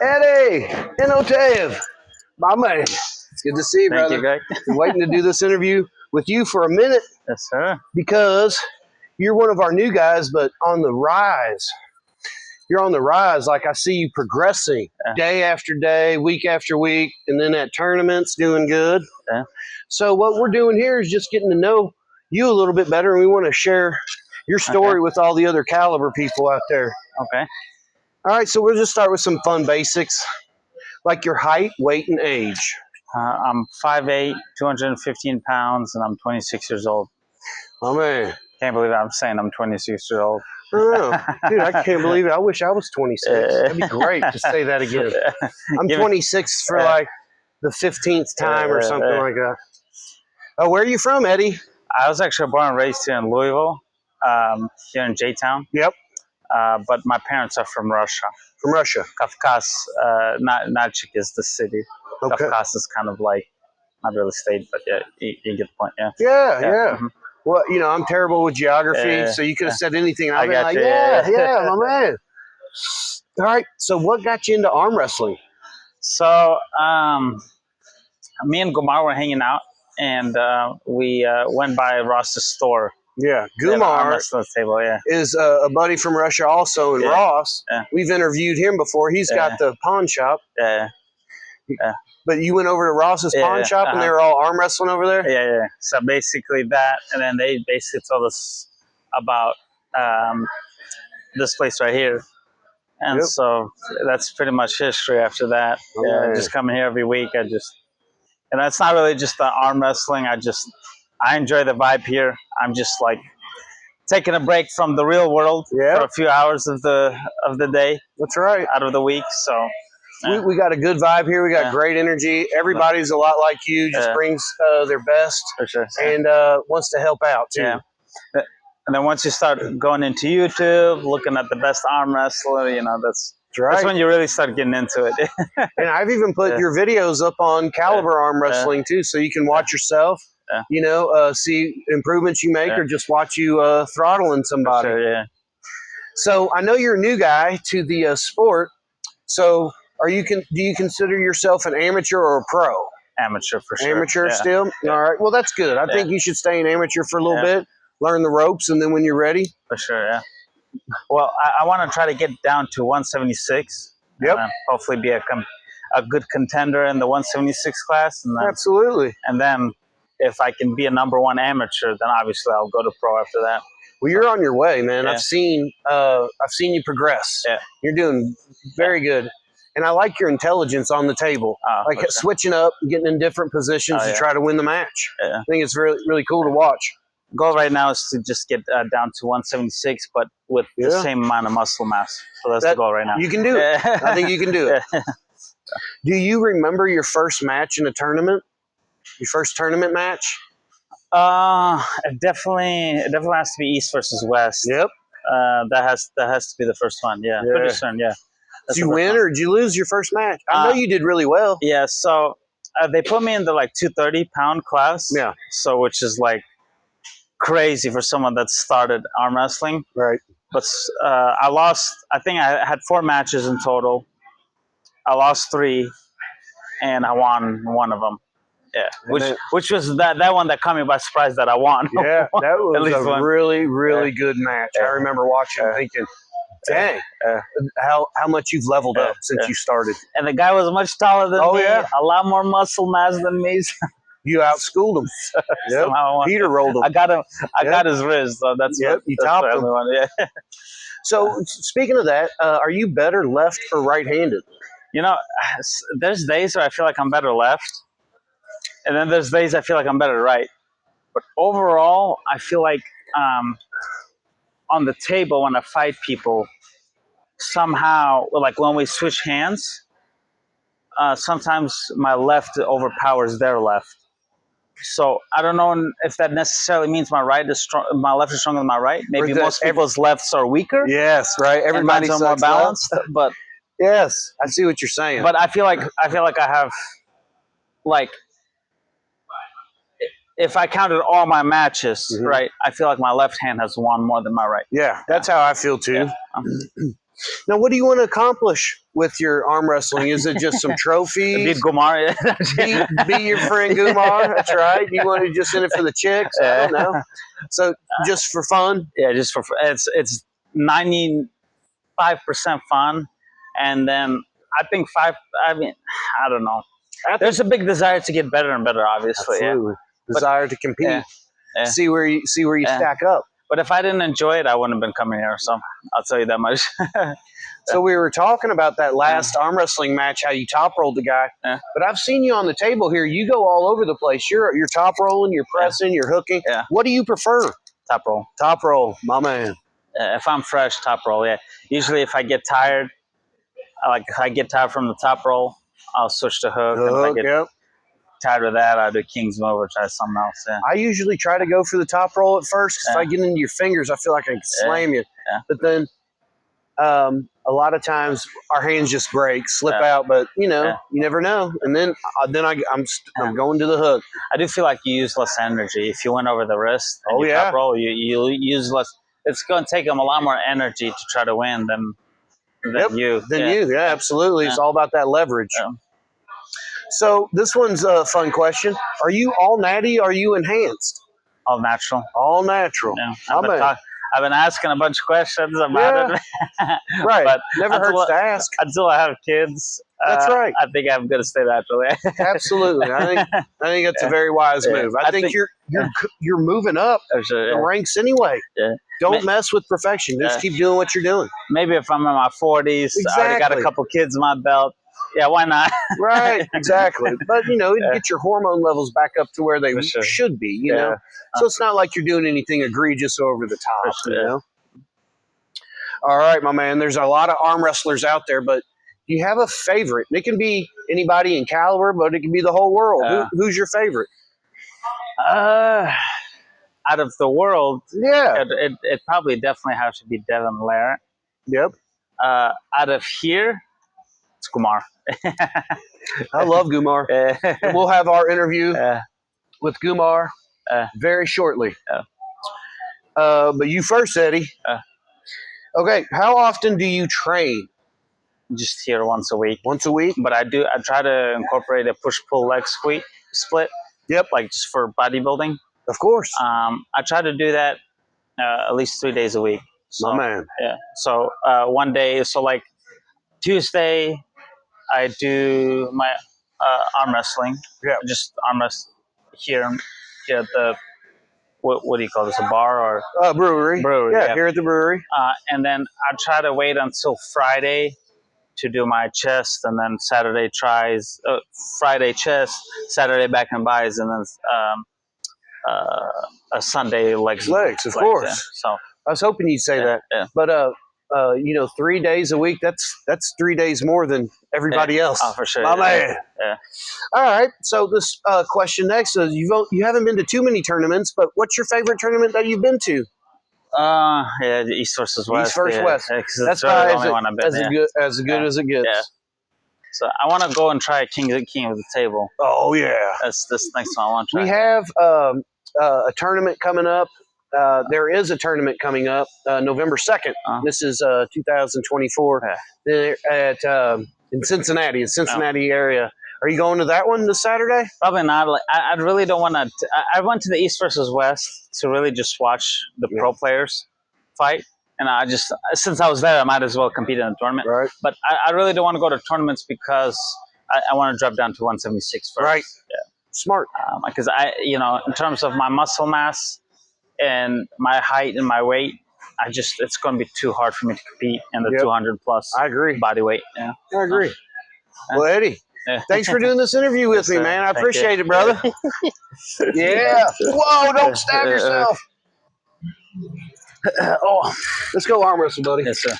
Eddie, Inotayev, my man. It's good to see you, Thank brother. you, Greg. Been waiting to do this interview with you for a minute Yes, sir. because you're one of our new guys, but on the rise. You're on the rise. Like I see you progressing day after day, week after week, and then at tournaments doing good. Yeah. So what we're doing here is just getting to know you a little bit better, and we want to share your story with all the other caliber people out there. Okay. All right, so we'll just start with some fun basics, like your height, weight, and age. I'm 5'8", 215 pounds, and I'm 26 years old. Oh, man. Can't believe I'm saying I'm 26 years old. Oh, dude, I can't believe it. I wish I was 26. That'd be great to say that again. I'm 26 for like the 15th time or something like that. Oh, where are you from, Eddie? I was actually born and raised here in Louisville, here in J-Town. Yep. But my parents are from Russia. From Russia. Kafkas, Nachik is the city. Okay. Kafkas is kind of like, not really state, but yeah, you get the point, yeah. Yeah. Mm-hmm. Well, you know, I'm terrible with geography, so you could have said anything. I'd be like, you. Yeah, my man. All right, so what got you into arm wrestling? So, me and Gumar were hanging out, and we went by Ross's store. Yeah, Gumar table, is a buddy from Russia also, and Ross. Yeah. We've interviewed him before. He's got the pawn shop. Yeah. But you went over to Ross's pawn shop, and they were all arm wrestling over there? Yeah. So basically that, and then they basically told us about this place right here. And so that's pretty much history after that. Just coming here every week. And that's not really just the arm wrestling. I enjoy the vibe here. I'm just like taking a break from the real world for a few hours of the day. That's right. Out of the week. So we got a good vibe here. We got great energy. Everybody's a lot like you. Just brings their best and wants to help out too. Yeah. And then once you start going into YouTube, looking at the best arm wrestler, you know, that's when you really start getting into it. And I've even put your videos up on Caliber Arm Wrestling too, so you can watch yourself, you know, see improvements you make or just watch you throttling somebody. Sure, So I know you're a new guy to the sport. So do you consider yourself an amateur or a pro? Amateur for sure. Amateur still? Yeah. All right. Well, that's good. I think you should stay an amateur for a little bit, learn the ropes, and then when you're ready. For sure, yeah. Well, I want to try to get down to 176. Yep. And hopefully be a good contender in the 176 class. And then, absolutely. And then if I can be a #1 amateur, then obviously I'll go to pro after that. Well, you're on your way, man. Yeah. I've seen you progress. Yeah. You're doing very good. And I like your intelligence on the table, like switching up, getting in different positions to try to win the match. Yeah. I think it's really, really cool to watch. Goal right now is to just get down to 176, but with the same amount of muscle mass. So that's the goal right now. You can do it. I think you can do it. Do you remember your first match in a tournament? Your first tournament match? It definitely has to be East versus West. Yep. That has to be the first one. Yeah. Pretty soon. Yeah. Did you win or did you lose your first match? I know you did really well. Yeah. So they put me in the 230-pound class. Yeah. So which is like crazy for someone that started arm wrestling. Right. But I lost. I think I had 4 matches in total. I lost 3, and I won one of them. Yeah, which was that one that caught me by surprise that I won. Yeah, that was a really good match. I remember watching and thinking, dang, how much you've leveled up since you started. And the guy was much taller than me, a lot more muscle mass than me. You outschooled him. Peter rolled him. I got his wrist, so that's you topped him. Yeah. So speaking of that, are you better left or right-handed? You know, there's days where I feel like I'm better left, and then there's days I feel like I'm better right. But overall, I feel like on the table when I fight people, somehow, like when we switch hands, sometimes my left overpowers their left. So I don't know if that necessarily means my right is strong, my left is stronger than my right. Maybe most people's lefts are weaker. Yes, right. Everybody's more balanced, but yes, I see what you're saying. But I feel like I have, like, if I counted all my matches, right, I feel like my left hand has won more than my right. Yeah, that's how I feel too. Yeah. Now, what do you want to accomplish with your arm wrestling? Is it just some trophies? Beat Gumar. Be your friend Gumar. That's right. You want to just in it for the chicks? I don't know. So just for fun? Yeah, just for it's 95% fun, and then I think I don't know. There's a big desire to get better and better, obviously. Absolutely. Yeah. Desire to compete. Yeah. See where you stack up. But if I didn't enjoy it, I wouldn't have been coming here. So I'll tell you that much. So we were talking about that last arm wrestling match, how you top rolled the guy. But I've seen you on the table here. You go all over the place. You're top rolling, you're pressing, you're hooking. Yeah. What do you prefer? Top roll. Top roll, my man. If I'm fresh, top roll. Yeah. Usually, if I get tired, if I get tired from the top roll, I'll switch to hook. And if I get tired of that, I'll do King's move or try something else. Yeah. I usually try to go for the top roll at first. If I get into your fingers, I feel like I can slam you. Yeah. But then a lot of times our hands just break, slip out. But you never know. And then I'm going to the hook. I do feel like you use less energy if you went over the wrist. And top roll, you use less. It's going to take them a lot more energy to try to win than you. Yeah, absolutely. It's all about that leverage. Yeah. So this one's a fun question. Are you all natty or are you enhanced? All natural. All natural. Yeah. I've been asking a bunch of questions about it. Right. But never hurts to ask. Until I have kids. That's right. I think I'm going to stay natural. Absolutely. I think that's a very wise move. I think you're moving up the ranks anyway. Yeah. Don't mess with perfection. Just keep doing what you're doing. Maybe if I'm in my 40s, I already got a couple kids in my belt. Yeah, why not? Right, exactly. But, get your hormone levels back up to where they should be, you know. So it's not like you're doing anything egregious over the top, you know. All right, my man. There's a lot of arm wrestlers out there, but do you have a favorite? It can be anybody in caliber, but it can be the whole world. Who's your favorite? Out of the world, it probably definitely has to be Devin Lair. Yep. Out of here, it's Gumar. I love Gumar. We'll have our interview with Gumar very shortly. But you first, Eddie. Okay, how often do you train? Just here once a week. Once a week? But I try to incorporate a push-pull leg split. Yep. Like just for bodybuilding. Of course. I try to do that at least 3 days a week. So, my man. Yeah. So one day, like Tuesday, I do my arm wrestling. Yeah. Just arm wrestle here at the what do you call this? A bar or brewery? Brewery. Yeah, here at the brewery. And then I try to wait until Friday to do my chest, and then Saturday tries. Friday chest, Saturday back and buys, and then a Sunday legs. Legs, of course. Yeah. So I was hoping you'd say that. Yeah. But 3 days a week, that's 3 days more than everybody else. Oh, for sure. My man. Yeah. All right. So this question next is you haven't been to too many tournaments, but what's your favorite tournament that you've been to? The East versus West. East versus West. That's probably the only one I've been. As good as it gets. Yeah. So I want to go and try King of the Table. Oh yeah. That's this next one I want to try. We have a tournament coming up. There is a tournament coming up November 2nd. This is 2024 at in Cincinnati, area. Are you going to that one this Saturday? Probably not. I really don't want to. I went to the East versus West to really just watch the pro players fight. And I just, since I was there, I might as well compete in a tournament. Right. But I really don't want to go to tournaments because I want to drop down to 176 first. Right. Yeah. Smart. Because in terms of my muscle mass and my height and my weight, it's going to be too hard for me to compete in the 200 plus. I agree. Body weight. Yeah. I agree. Well, Eddie, thanks for doing this interview with me, man. I appreciate it, brother. Yeah. Whoa, don't stab yourself. Let's go arm wrestle, buddy. Yes, sir.